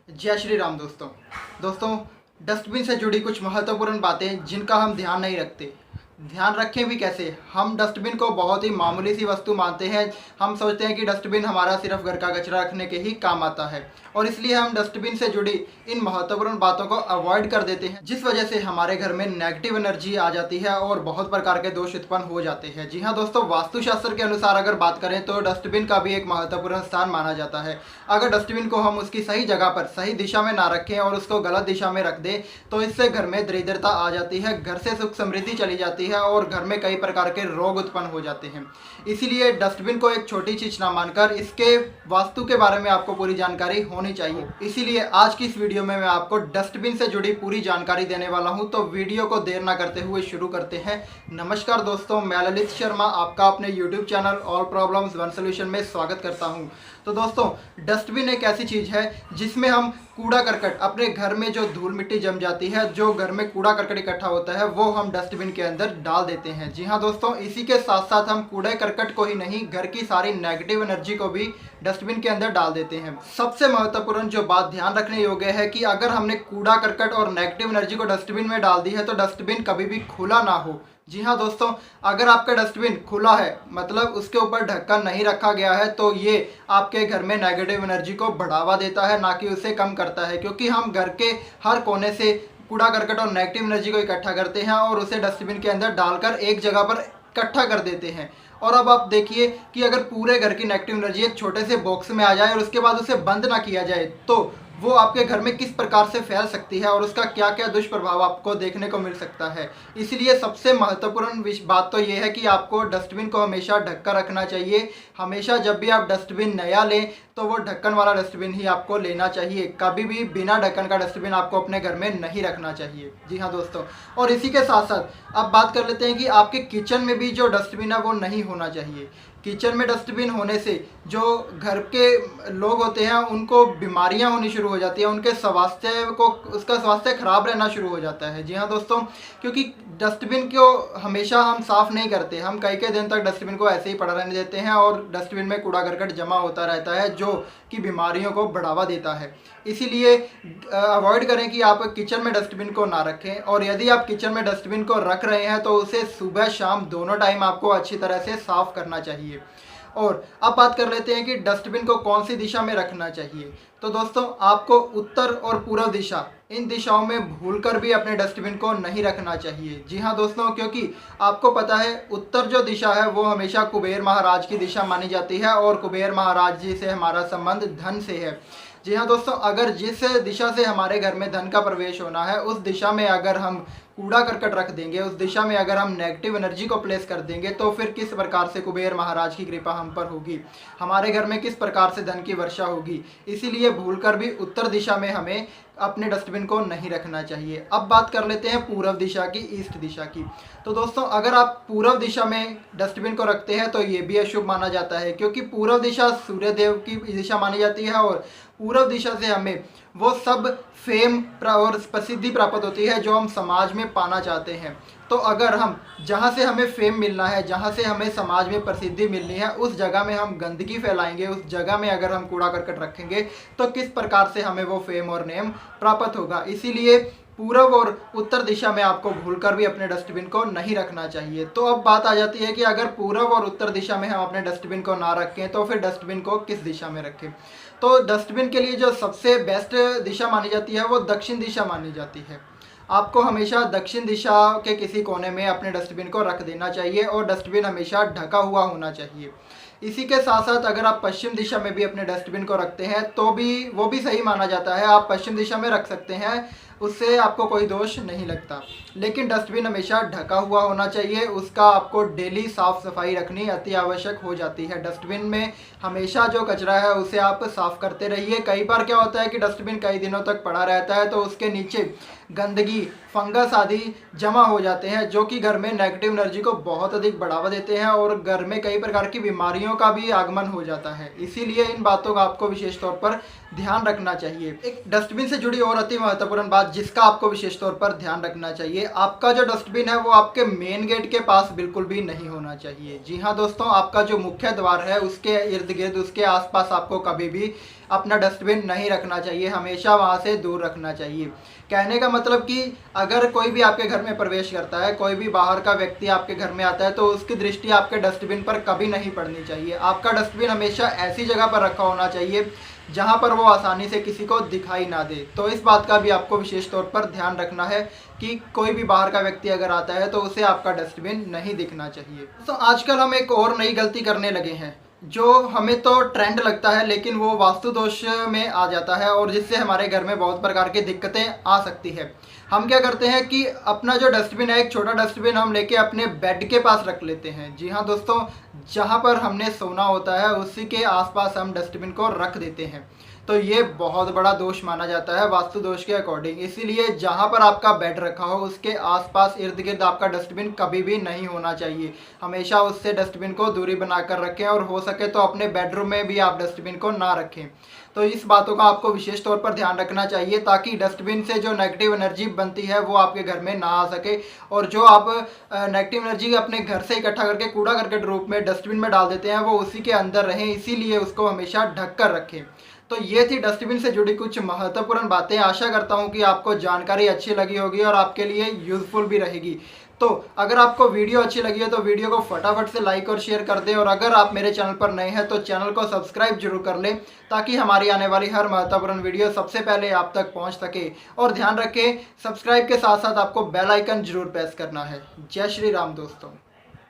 जय श्री राम दोस्तों डस्टबिन से जुड़ी कुछ महत्वपूर्ण बातें जिनका हम ध्यान नहीं रखते। ध्यान रखें भी कैसे। हम डस्टबिन को बहुत ही मामूली सी वस्तु मानते हैं। हम सोचते हैं कि डस्टबिन हमारा सिर्फ घर का कचरा रखने के ही काम आता है और इसलिए हम डस्टबिन से जुड़ी इन महत्वपूर्ण बातों को अवॉइड कर देते हैं, जिस वजह से हमारे घर में नेगेटिव एनर्जी आ जाती है और बहुत प्रकार के दोष उत्पन्न हो जाते हैं। जी हाँ दोस्तों, वास्तुशास्त्र के अनुसार अगर बात करें तो डस्टबिन का भी एक महत्वपूर्ण स्थान माना जाता है। अगर डस्टबिन को हम उसकी सही जगह पर सही दिशा में ना रखें और उसको गलत दिशा में रख दें तो इससे घर में दरिद्रता आ जाती है, घर से सुख समृद्धि चली जाती है और घर में कई प्रकार के रोग उत्पन्न हो जाते हैं। इसीलिए डस्टबिन को एक छोटी चीज ना मानकर इसके वास्तु के बारे में आपको पूरी जानकारी होनी चाहिए। इसीलिए आज की इस वीडियो में मैं आपको डस्टबिन से जुड़ी पूरी जानकारी देने वाला हूं, तो वीडियो को देर ना करते हुए शुरू करते हैं। नमस्कार दोस्तों, मैं ललित शर्मा आपका अपने YouTube channel all problems one solution में स्वागत करता हूं। तो दोस्तों, डस्टबिन एक ऐसी चीज़ है जिसमें हम कूड़ा करकट, अपने घर में जो धूल मिट्टी जम जाती है, जो घर में कूड़ा करकट इकट्ठा होता है, वो हम डस्टबिन के अंदर डाल देते हैं। जी हाँ दोस्तों, इसी के साथ साथ हम कूड़े करकट को ही नहीं, घर की सारी नेगेटिव एनर्जी को भी डस्टबिन के अंदर डाल देते हैं। सबसे महत्वपूर्ण जो बात ध्यान रखने योग्य है कि अगर हमने कूड़ा करकट और नेगेटिव एनर्जी को डस्टबिन में डाल दी है तो डस्टबिन कभी भी खुला ना हो। जी हाँ दोस्तों, अगर आपका डस्टबिन खुला है, मतलब उसके ऊपर ढक्कन नहीं रखा गया है, तो ये आपके घर में नेगेटिव एनर्जी को बढ़ावा देता है, ना कि उसे कम करता है। क्योंकि हम घर के हर कोने से कूड़ा करकट और नेगेटिव एनर्जी को इकट्ठा करते हैं और उसे डस्टबिन के अंदर डालकर एक जगह पर इकट्ठा कर देते हैं। और अब आप देखिए कि अगर पूरे घर की नेगेटिव एनर्जी एक छोटे से बॉक्स में आ जाए और उसके बाद उसे बंद ना किया जाए तो वो आपके घर में किस प्रकार से फैल सकती है और उसका क्या क्या दुष्प्रभाव आपको देखने को मिल सकता है। इसलिए सबसे महत्वपूर्ण बात तो ये है कि आपको डस्टबिन को हमेशा ढक कर रखना चाहिए। हमेशा जब भी आप डस्टबिन नया लें तो वो ढक्कन वाला डस्टबिन ही आपको लेना चाहिए। कभी भी बिना ढक्कन का डस्टबिन आपको अपने घर में नहीं रखना चाहिए। जी हाँ दोस्तों, और इसी के साथ साथ अब बात कर लेते हैं कि आपके किचन में भी जो डस्टबिन है वो नहीं होना चाहिए। किचन में डस्टबिन होने से जो घर के लोग होते हैं उनको बीमारियां होनी शुरू हो जाती है, उनके उसका स्वास्थ्य खराब रहना शुरू हो जाता है। जी हाँ दोस्तों, क्योंकि डस्टबिन को हमेशा हम साफ़ नहीं करते, हम कई दिन तक डस्टबिन को ऐसे ही पड़ा रहने देते हैं और डस्टबिन में कूड़ा करकट जमा होता रहता है जो कि बीमारियों को बढ़ावा देता है। इसीलिए अवॉइड करें कि आप किचन में डस्टबिन को ना रखें, और यदि आप किचन में डस्टबिन को रख रहे हैं तो उसे सुबह शाम दोनों टाइम आपको अच्छी तरह से साफ़ करना चाहिए। और अब बात कर लेते हैं कि डस्टबिन को कौन सी दिशा में रखना चाहिए। तो दोस्तों, आपको उत्तर और पूर्व दिशा, इन दिशाओं में भूलकर भी अपने डस्टबिन को नहीं रखना चाहिए। जी हाँ दोस्तों, क्योंकि आपको पता है उत्तर जो दिशा है वो हमेशा कुबेर महाराज की दिशा मानी जाती है और कुबेर महाराज जी से हमारा संबंध धन से है। जी हाँ दोस्तों, अगर जिस दिशा से हमारे घर में धन का प्रवेश होना है उस दिशा में अगर हम कूड़ा करकट रख देंगे, उस दिशा में अगर हम नेगेटिव एनर्जी को प्लेस कर देंगे तो फिर किस प्रकार से कुबेर महाराज की कृपा हम पर होगी, हमारे घर में किस प्रकार से धन की वर्षा होगी। इसीलिए भूलकर भी उत्तर दिशा में हमें अपने डस्टबिन को नहीं रखना चाहिए। अब बात कर लेते हैं पूर्व दिशा की, ईस्ट दिशा की। तो दोस्तों, अगर आप पूर्व दिशा में डस्टबिन को रखते हैं तो ये भी अशुभ माना जाता है, क्योंकि पूर्व दिशा सूर्य देव की दिशा मानी जाती है और पूर्व दिशा से हमें वो सब फेम और प्रसिद्धि प्राप्त होती है जो हम समाज में पाना चाहते हैं। तो अगर हम जहाँ से हमें फेम मिलना है, जहाँ से हमें समाज में प्रसिद्धि मिलनी है, उस जगह में हम गंदगी फैलाएंगे, उस जगह में अगर हम कूड़ा करकट रखेंगे तो किस प्रकार से हमें वो फेम और नेम प्राप्त होगा। इसीलिए पूर्व और उत्तर दिशा में आपको भूलकर भी अपने डस्टबिन को नहीं रखना चाहिए। तो अब बात आ जाती है कि अगर पूर्व और उत्तर दिशा में हम अपने डस्टबिन को ना रखें तो फिर डस्टबिन को किस दिशा में रखें। तो डस्टबिन के लिए जो सबसे बेस्ट दिशा मानी जाती है वो दक्षिण दिशा मानी जाती है। आपको हमेशा दक्षिण दिशा के किसी कोने में अपने डस्टबिन को रख देना चाहिए और डस्टबिन हमेशा ढका हुआ होना चाहिए। इसी के साथ साथ अगर आप पश्चिम दिशा में भी अपने डस्टबिन को रखते हैं तो भी वो भी सही माना जाता है, आप पश्चिम दिशा में रख सकते हैं, उससे आपको कोई दोष नहीं लगता। लेकिन डस्टबिन हमेशा ढका हुआ होना चाहिए, उसका आपको डेली साफ़ सफाई रखनी अति आवश्यक हो जाती है। डस्टबिन में हमेशा जो कचरा है उसे आप साफ़ करते रहिए। कई बार क्या होता है कि डस्टबिन कई दिनों तक पड़ा रहता है तो उसके नीचे गंदगी, फंगस आदि जमा हो जाते हैं जो कि घर में नेगेटिव एनर्जी को बहुत अधिक बढ़ावा देते हैं और घर में कई प्रकार की बीमारियों का भी आगमन हो जाता है। इसीलिए इन बातों का आपको विशेष तौर पर ध्यान रखना चाहिए। एक डस्टबिन से जुड़ी और अति महत्वपूर्ण बात जिसका आपको विशेष तौर पर ध्यान रखना चाहिए, आपका जो डस्टबिन है वो आपके मेन गेट के पास बिल्कुल भी नहीं होना चाहिए। जी हाँ दोस्तों, आपका जो मुख्य द्वार है उसके इर्द गिर्द, उसके आसपास आपको कभी भी अपना डस्टबिन नहीं रखना चाहिए, हमेशा वहाँ से दूर रखना चाहिए। कहने का मतलब कि अगर कोई भी आपके घर में प्रवेश करता है, कोई भी बाहर का व्यक्ति आपके घर में आता है, तो उसकी दृष्टि आपके डस्टबिन पर कभी नहीं पड़नी चाहिए। आपका डस्टबिन हमेशा ऐसी जगह पर रखा होना चाहिए जहाँ पर वो आसानी से किसी को दिखाई ना दे। तो इस बात का भी आपको विशेष तौर पर ध्यान रखना है कि कोई भी बाहर का व्यक्ति अगर आता है तो उसे आपका डस्टबिन नहीं दिखना चाहिए। तो आजकल हम एक और नई गलती करने लगे हैं, जो हमें तो ट्रेंड लगता है लेकिन वो वास्तु दोष में आ जाता है और जिससे हमारे घर में बहुत प्रकार की दिक्कतें आ सकती है। हम क्या करते हैं कि अपना जो डस्टबिन है, एक छोटा डस्टबिन हम लेके अपने बेड के पास रख लेते हैं। जी हाँ दोस्तों, जहाँ पर हमने सोना होता है उसी के आसपास हम डस्टबिन को रख देते हैं। तो ये बहुत बड़ा दोष माना जाता है वास्तु दोष के अकॉर्डिंग। इसीलिए जहाँ पर आपका बेड रखा हो उसके आसपास इर्द गिर्द आपका डस्टबिन कभी भी नहीं होना चाहिए। हमेशा उससे डस्टबिन को दूरी बनाकर रखें और हो सके तो अपने बेडरूम में भी आप डस्टबिन को ना रखें। तो इस बातों का आपको विशेष तौर पर ध्यान रखना चाहिए ताकि डस्टबिन से जो नेगेटिव एनर्जी बनती है वो आपके घर में ना आ सके, और जो आप नेगेटिव एनर्जी अपने घर से इकट्ठा करके कूड़ा करकट रूप में डस्टबिन में डाल देते हैं वो उसी के अंदर रहें। इसीलिए उसको हमेशा ढक कर रखें। तो ये थी डस्टबिन से जुड़ी कुछ महत्वपूर्ण बातें। आशा करता हूँ कि आपको जानकारी अच्छी लगी होगी और आपके लिए यूज़फुल भी रहेगी। तो अगर आपको वीडियो अच्छी लगी है तो वीडियो को फटाफट से लाइक और शेयर कर दें, और अगर आप मेरे चैनल पर नए हैं तो चैनल को सब्सक्राइब जरूर कर लें ताकि हमारी आने वाली हर महत्वपूर्ण वीडियो सबसे पहले आप तक पहुंच सके। और ध्यान रखें, सब्सक्राइब के साथ साथ आपको बेल आइकन जरूर प्रेस करना है। जय श्री राम दोस्तों।